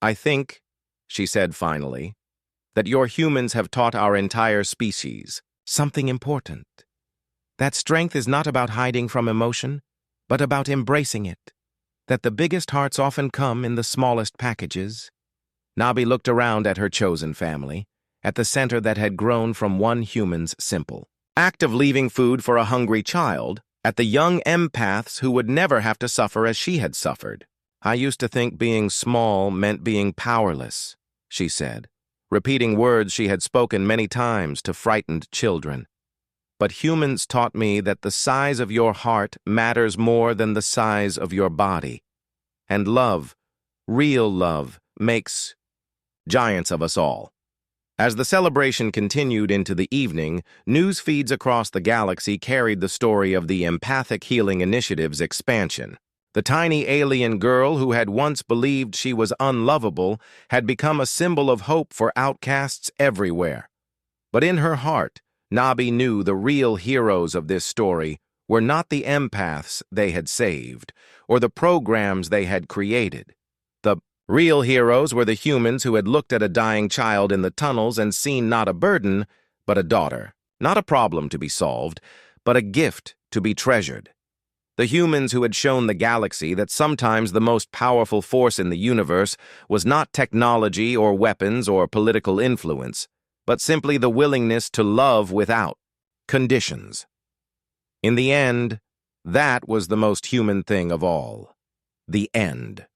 I think, she said finally, that your humans have taught our entire species something important. That strength is not about hiding from emotion, but about embracing it. That the biggest hearts often come in the smallest packages. Nabi looked around at her chosen family, at the center that had grown from one human's simple act of leaving food for a hungry child, at the young empaths who would never have to suffer as she had suffered. I used to think being small meant being powerless, she said, repeating words she had spoken many times to frightened children. But humans taught me that the size of your heart matters more than the size of your body. And love, real love, makes giants of us all. As the celebration continued into the evening, news feeds across the galaxy carried the story of the Empathic Healing Initiative's expansion. The tiny alien girl who had once believed she was unlovable had become a symbol of hope for outcasts everywhere. But in her heart, Nabi knew the real heroes of this story were not the empaths they had saved, or the programs they had created. The real heroes were the humans who had looked at a dying child in the tunnels and seen not a burden, but a daughter. Not a problem to be solved, but a gift to be treasured. The humans who had shown the galaxy that sometimes the most powerful force in the universe was not technology or weapons or political influence, but simply the willingness to love without conditions. In the end, that was the most human thing of all. The end.